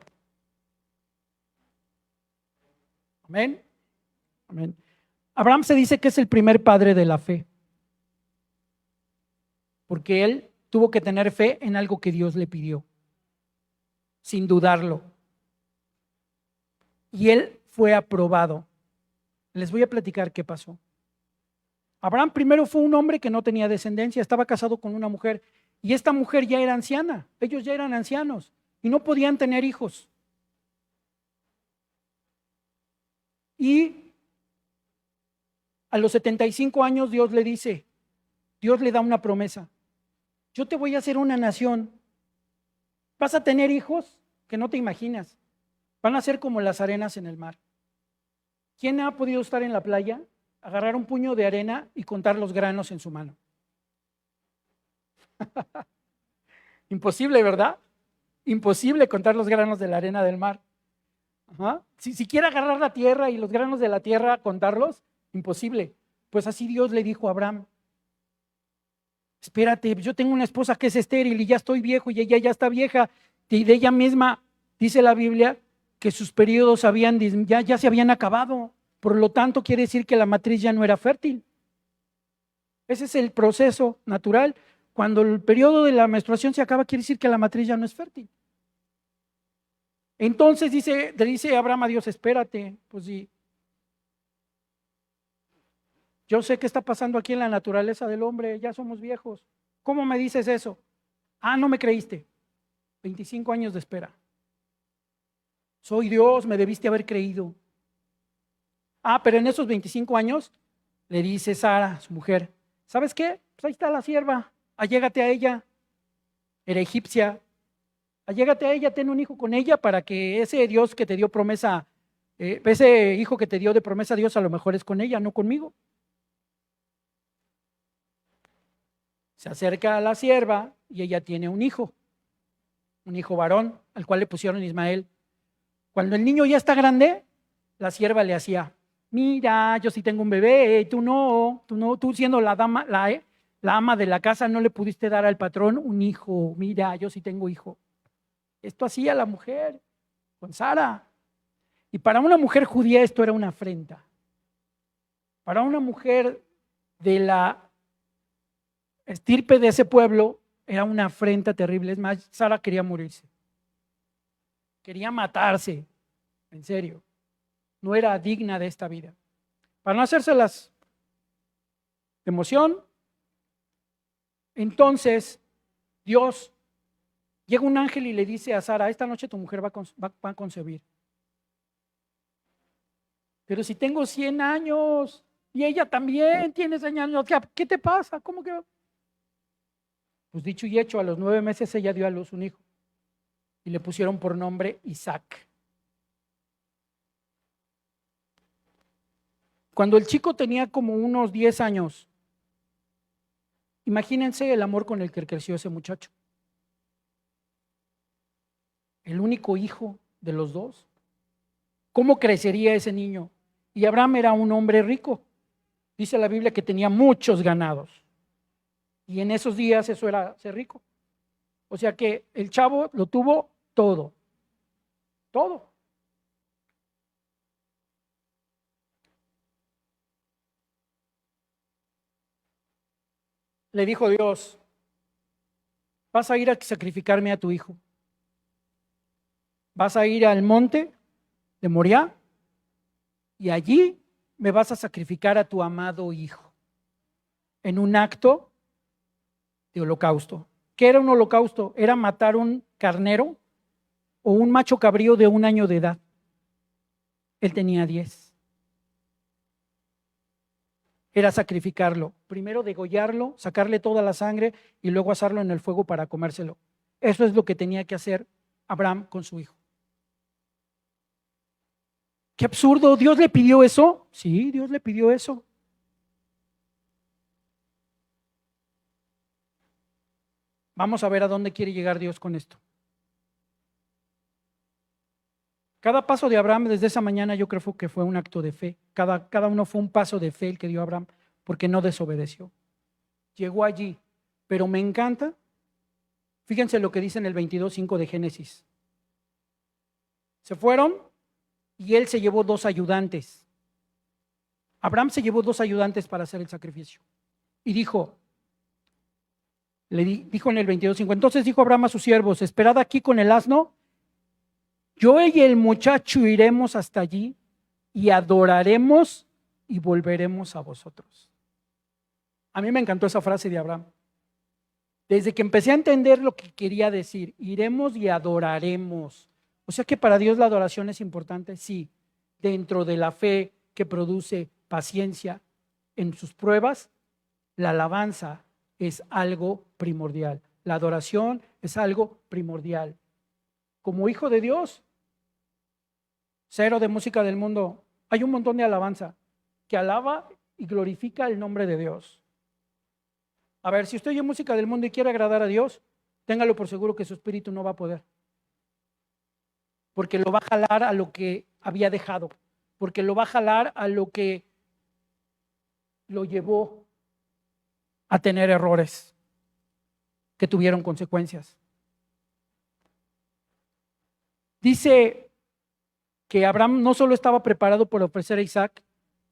S1: Amén. Amén. Abraham se dice que es el primer padre de la fe, porque él tuvo que tener fe en algo que Dios le pidió, sin dudarlo. Y él fue aprobado. Les voy a platicar qué pasó. Abraham primero fue un hombre que no tenía descendencia, estaba casado con una mujer y esta mujer ya era anciana, ellos ya eran ancianos y no podían tener hijos. Y a los 75 años Dios le da una promesa. Yo te voy a hacer una nación. Vas a tener hijos que no te imaginas. Van a ser como las arenas en el mar. ¿Quién ha podido estar en la playa, agarrar un puño de arena y contar los granos en su mano? Imposible, ¿verdad? Imposible contar los granos de la arena del mar. Ajá. Si quiere agarrar la tierra y los granos de la tierra, contarlos, imposible. Pues así Dios le dijo a Abraham: espérate, yo tengo una esposa que es estéril y ya estoy viejo y ella ya está vieja. Y de ella misma dice la Biblia que sus periodos ya se habían acabado. Por lo tanto, quiere decir que la matriz ya no era fértil. Ese es el proceso natural. Cuando el periodo de la menstruación se acaba, quiere decir que la matriz ya no es fértil. Entonces le dice Abraham a Dios: espérate, pues sí. Yo sé qué está pasando aquí en la naturaleza del hombre, ya somos viejos. ¿Cómo me dices eso? Ah, no me creíste. 25 años de espera. Soy Dios, me debiste haber creído. Ah, pero en esos 25 años le dice Sara, su mujer: ¿sabes qué? Pues ahí está la sierva, allégate a ella. Era egipcia. Allégate a ella, ten un hijo con ella para que ese Dios que te dio promesa, ese hijo que te dio de promesa Dios, a lo mejor es con ella, no conmigo. Se acerca a la sierva y ella tiene un hijo varón, al cual le pusieron Ismael. Cuando el niño ya está grande, la sierva le hacía: Mira, yo sí tengo un bebé, tú no, tú siendo la dama, la ama de la casa, no le pudiste dar al patrón un hijo. Mira, yo sí tengo hijo. Esto hacía la mujer con Sara. Y para una mujer judía esto era una afrenta. Para una mujer de la estirpe de ese pueblo era una afrenta terrible. Es más, Sara quería morirse. Quería matarse. En serio. No era digna de esta vida. Para no hacérselas de emoción, entonces Dios, llega un ángel y le dice a Sara, esta noche tu mujer va a concebir. Pero si tengo 100 años y ella también tiene 100 años, ¿qué te pasa? ¿Cómo que? Pues dicho y hecho, a los 9 meses ella dio a luz un hijo y le pusieron por nombre Isaac. Cuando el chico tenía como unos 10 años, imagínense el amor con el que creció ese muchacho. El único hijo de los dos. ¿Cómo crecería ese niño? Y Abraham era un hombre rico. Dice la Biblia que tenía muchos ganados. Y en esos días eso era ser rico. O sea que el chavo lo tuvo todo. Todo. Le dijo Dios, vas a ir a sacrificarme a tu hijo. Vas a ir al monte de Moriah y allí me vas a sacrificar a tu amado hijo en un acto de holocausto. ¿Qué era un holocausto? Era matar un carnero o un macho cabrío de 1 año de edad. Él tenía 10. Era sacrificarlo. Primero degollarlo, sacarle toda la sangre y luego asarlo en el fuego para comérselo. Eso es lo que tenía que hacer Abraham con su hijo. Qué absurdo, ¿Dios le pidió eso? Sí, Dios le pidió eso. Vamos a ver a dónde quiere llegar Dios con esto. Cada paso de Abraham desde esa mañana yo creo que fue un acto de fe. Cada uno fue un paso de fe el que dio Abraham porque no desobedeció. Llegó allí, pero me encanta. Fíjense lo que dice en el 22:5 de Génesis. Se fueron y él se llevó 2 ayudantes. Abraham se llevó 2 ayudantes para hacer el sacrificio. Y dijo en el 22:5, entonces dijo Abraham a sus siervos, esperad aquí con el asno, yo y el muchacho iremos hasta allí y adoraremos y volveremos a vosotros. A mí me encantó esa frase de Abraham. Desde que empecé a entender lo que quería decir, iremos y adoraremos. O sea que para Dios la adoración es importante, sí, dentro de la fe que produce paciencia en sus pruebas, la alabanza es algo primordial. La adoración es algo primordial. Como hijo de Dios, cero de música del mundo, hay un montón de alabanza que alaba y glorifica el nombre de Dios. A ver, si usted oye música del mundo y quiere agradar a Dios, téngalo por seguro que su espíritu no va a poder. Porque lo va a jalar a lo que había dejado. Porque lo va a jalar a lo que lo llevó a tener errores que tuvieron consecuencias. Dice que Abraham no solo estaba preparado para ofrecer a Isaac,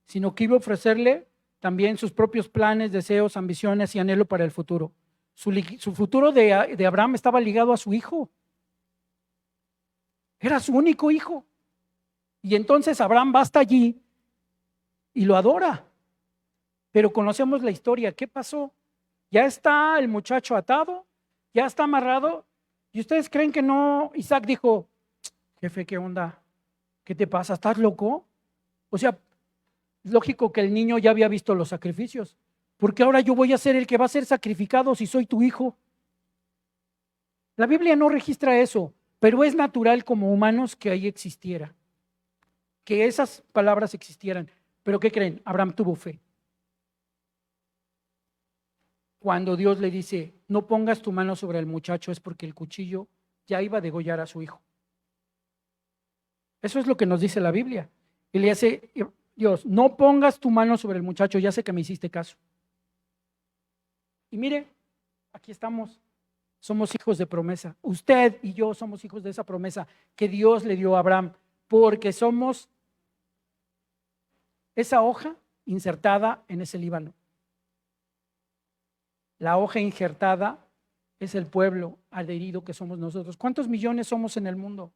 S1: sino que iba a ofrecerle también sus propios planes, deseos, ambiciones y anhelo para el futuro. Su futuro de Abraham estaba ligado a su hijo. Era su único hijo. Y entonces Abraham va hasta allí y lo adora. Pero conocemos la historia. ¿Qué pasó? Ya está el muchacho atado, ya está amarrado. ¿Y ustedes creen que no? Isaac dijo, jefe, ¿qué onda? ¿Qué te pasa? ¿Estás loco? O sea, es lógico que el niño ya había visto los sacrificios. Porque ahora yo voy a ser el que va a ser sacrificado si soy tu hijo. La Biblia no registra eso, pero es natural como humanos que ahí existiera. Que esas palabras existieran. Pero ¿qué creen? Abraham tuvo fe. Cuando Dios le dice, no pongas tu mano sobre el muchacho, es porque el cuchillo ya iba a degollar a su hijo. Eso es lo que nos dice la Biblia. Dios, no pongas tu mano sobre el muchacho, ya sé que me hiciste caso. Y mire, aquí estamos, somos hijos de promesa. Usted y yo somos hijos de esa promesa que Dios le dio a Abraham, porque somos esa hoja insertada en ese Líbano. La hoja injertada es el pueblo adherido que somos nosotros. ¿Cuántos millones somos en el mundo?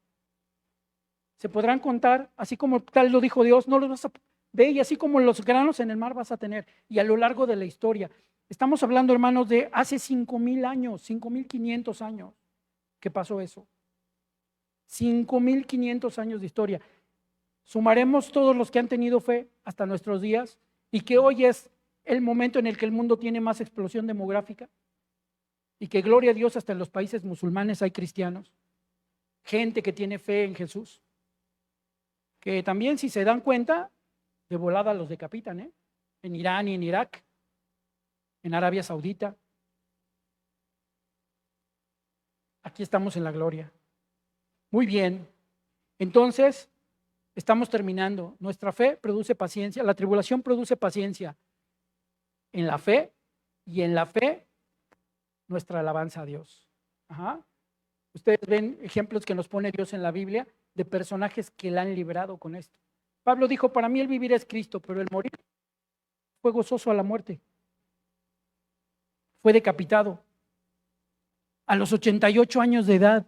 S1: ¿Se podrán contar? Así como tal lo dijo Dios, no los vas a ver, y así como los granos en el mar vas a tener. Y a lo largo de la historia, estamos hablando, hermanos, de hace 5,000 años, 5,500 años que pasó eso. 5,500 años de historia. Sumaremos todos los que han tenido fe hasta nuestros días y que hoy es el momento en el que el mundo tiene más explosión demográfica y que, gloria a Dios, hasta en los países musulmanes hay cristianos, gente que tiene fe en Jesús, que también, si se dan cuenta, de volada los decapitan, en Irán y en Irak, en Arabia Saudita. Aquí estamos en la gloria. Muy bien, entonces estamos terminando. Nuestra fe produce paciencia, la tribulación produce paciencia en la fe, y en la fe nuestra alabanza a Dios. Ustedes ven ejemplos que nos pone Dios en la Biblia de personajes que la han librado con esto. Pablo dijo, para mí el vivir es Cristo, pero el morir fue gozoso a la muerte. Fue decapitado a los 88 años de edad.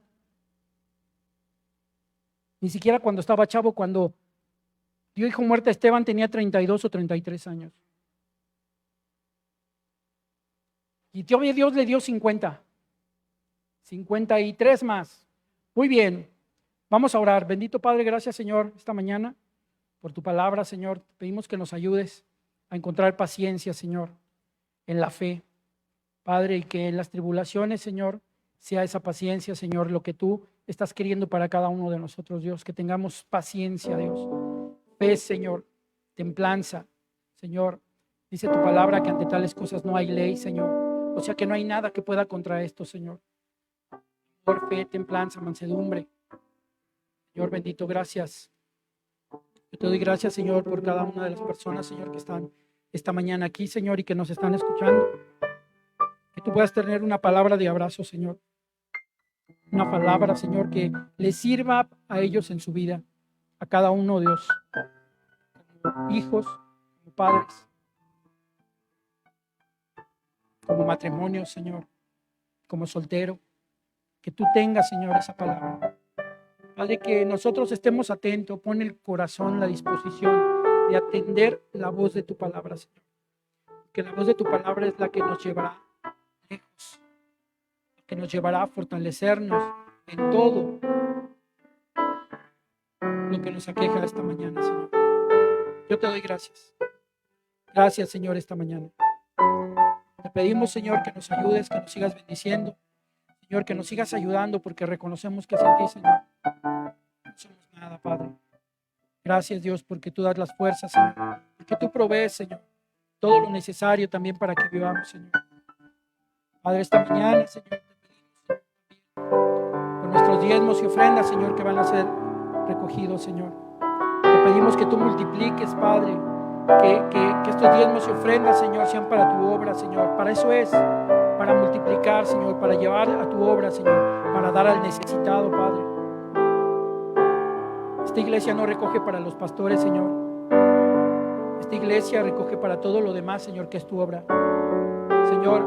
S1: Ni siquiera cuando estaba chavo, cuando dio hijo muerte a Esteban, tenía 32 o 33 años. Y Dios le dio 53 más. Muy bien, vamos a orar. Bendito Padre, gracias, Señor, esta mañana por tu palabra, Señor. Pedimos que nos ayudes a encontrar paciencia, Señor, en la fe, Padre, y que en las tribulaciones, Señor, sea esa paciencia, Señor, lo que tú estás queriendo para cada uno de nosotros, Dios. Que tengamos paciencia, Dios. Fe, Señor, templanza, Señor. Dice tu palabra que ante tales cosas no hay ley, Señor. O sea que no hay nada que pueda contra esto, Señor. Por fe, templanza, mansedumbre. Señor bendito, gracias. Yo te doy gracias, Señor, por cada una de las personas, Señor, que están esta mañana aquí, Señor, y que nos están escuchando. Que tú puedas tener una palabra de abrazo, Señor. Una palabra, Señor, que les sirva a ellos en su vida, a cada uno, Dios, como hijos, como padres, como matrimonio, Señor, como soltero. Que tú tengas, Señor, esa palabra. Padre, que nosotros estemos atentos, pon el corazón, la disposición de atender la voz de tu palabra, Señor. Que la voz de tu palabra es la que nos llevará lejos, que nos llevará a fortalecernos en todo lo que nos aqueja esta mañana, Señor. Yo te doy gracias. Gracias, Señor, esta mañana. Te pedimos, Señor, que nos ayudes, que nos sigas bendiciendo. Señor, que nos sigas ayudando, porque reconocemos que sin ti, Señor, no somos nada, Padre. Gracias, Dios, porque tú das las fuerzas, Señor, porque tú provees, Señor, todo lo necesario también para que vivamos, Señor. Padre, esta mañana, Señor, te pedimos por nuestros diezmos y ofrendas, Señor, que van a ser recogidos, Señor. Te pedimos que tú multipliques, Padre, que estos diezmos y ofrendas, Señor, sean para tu obra, Señor. Para eso es, para multiplicar, Señor, para llevar a tu obra, Señor, para dar al necesitado, Padre. Esta iglesia no recoge para los pastores, Señor. Esta iglesia recoge para todo lo demás, Señor, que es tu obra. Señor,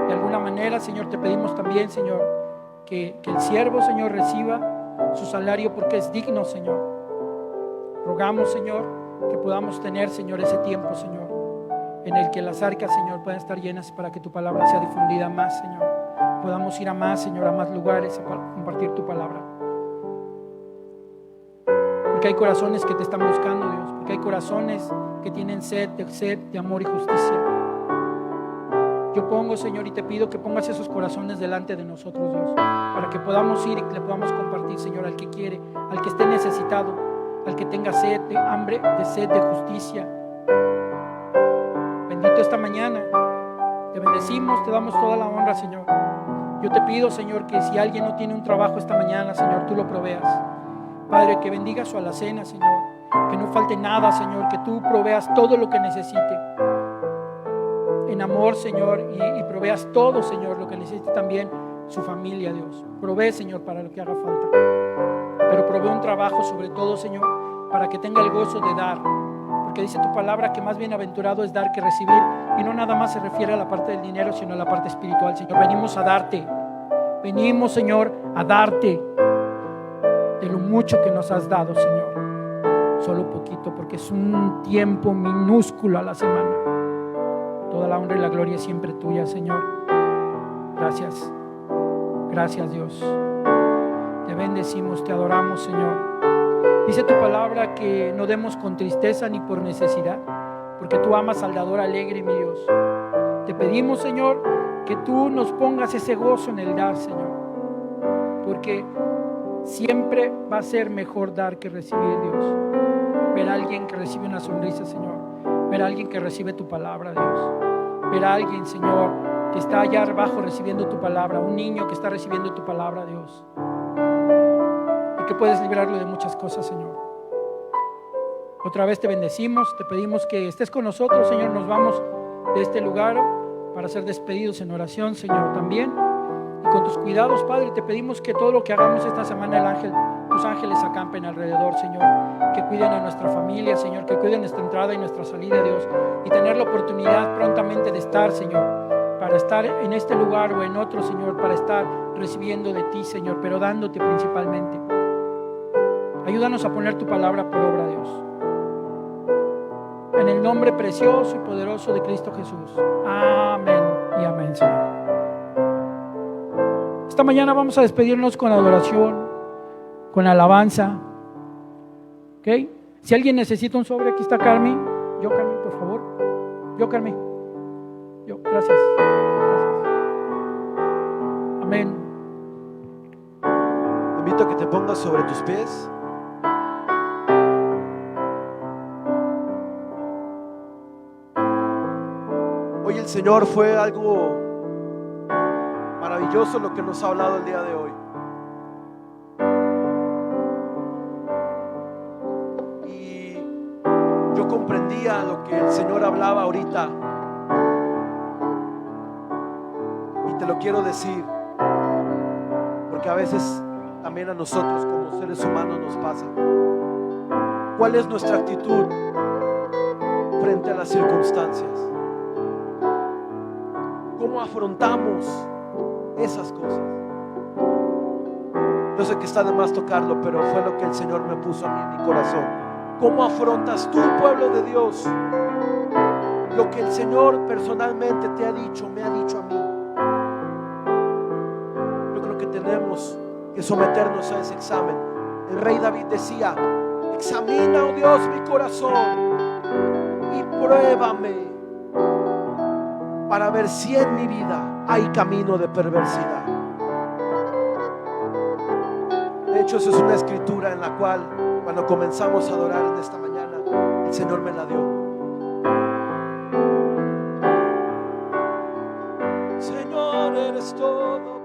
S1: de alguna manera, Señor, te pedimos también, Señor, que el siervo, Señor, reciba su salario porque es digno, Señor. Rogamos, Señor, que podamos tener, Señor, ese tiempo, Señor, en el que las arcas, Señor, puedan estar llenas para que tu palabra sea difundida más, Señor. Podamos ir a más, Señor, a más lugares a compartir tu palabra. Porque hay corazones que te están buscando, Dios. Porque hay corazones que tienen sed de amor y justicia. Yo pongo, Señor, y te pido que pongas esos corazones delante de nosotros, Dios, para que podamos ir y que le podamos compartir, Señor, al que quiere, al que esté necesitado, al que tenga sed, de hambre, de sed, de justicia. Bendito esta mañana. Te bendecimos, te damos toda la honra, Señor. Yo te pido, Señor, que si alguien no tiene un trabajo esta mañana, Señor, tú lo proveas. Padre, que bendiga su alacena, Señor. Que no falte nada, Señor, que tú proveas todo lo que necesite en amor, Señor, y proveas todo, Señor, lo que necesite también su familia, Dios. Provee, Señor, para lo que haga falta, pero provee un trabajo sobre todo, Señor, para que tenga el gozo de dar, porque dice tu palabra que más bienaventurado es dar que recibir, y no nada más se refiere a la parte del dinero, sino a la parte espiritual, Señor. Venimos a darte, venimos, Señor, a darte de lo mucho que nos has dado, Señor, solo poquito, porque es un tiempo minúsculo a la semana. Toda la honra y la gloria es siempre tuya, Señor. Gracias, gracias, Dios. Te bendecimos, te adoramos, Señor. Dice tu palabra que no demos con tristeza ni por necesidad, porque tú amas al dador alegre, mi Dios. Te pedimos, Señor, que tú nos pongas ese gozo en el dar, Señor, porque siempre va a ser mejor dar que recibir, Dios. Ver a alguien que recibe una sonrisa, Señor. Ver a alguien que recibe tu palabra, Dios. Ver a alguien, Señor, que está allá abajo recibiendo tu palabra. Un niño que está recibiendo tu palabra, Dios. Que puedes librarlo de muchas cosas, Señor. Otra vez te bendecimos, te pedimos que estés con nosotros, Señor. Nos vamos de este lugar para ser despedidos en oración, Señor, también. Y con tus cuidados, Padre, te pedimos que todo lo que hagamos esta semana, tus ángeles acampen alrededor, Señor. Que cuiden a nuestra familia, Señor. Que cuiden nuestra entrada y nuestra salida, Dios. Y tener la oportunidad prontamente de estar, Señor, para estar en este lugar o en otro, Señor, para estar recibiendo de ti, Señor, pero dándote principalmente. Ayúdanos a poner tu palabra por obra, Dios. En el nombre precioso y poderoso de Cristo Jesús. Amén y amén, Señor. Esta mañana vamos a despedirnos con adoración, con alabanza. ¿Ok? Si alguien necesita un sobre, aquí está Carmen. Yo, Carmen, por favor. Yo, Carmen. Yo, gracias. Gracias. Amén.
S2: Te invito a que te pongas sobre tus pies. Hoy el Señor fue algo maravilloso lo que nos ha hablado el día de hoy. Y yo comprendía lo que el Señor hablaba ahorita. Y te lo quiero decir, porque a veces también a nosotros como seres humanos nos pasa. ¿Cuál es nuestra actitud frente a las circunstancias? ¿Cómo afrontamos esas cosas? Yo sé que está de más tocarlo, pero fue lo que el Señor me puso a mí en mi corazón. ¿Cómo afrontas tú, pueblo de Dios, lo que el Señor personalmente te ha dicho, me ha dicho a mí? Yo creo que tenemos que someternos a ese examen. El rey David decía: examina, oh Dios, mi corazón y pruébame para ver si en mi vida hay camino de perversidad. De hecho, esa es una escritura en la cual, cuando comenzamos a adorar en esta mañana, el Señor me la dio. Señor, eres todo.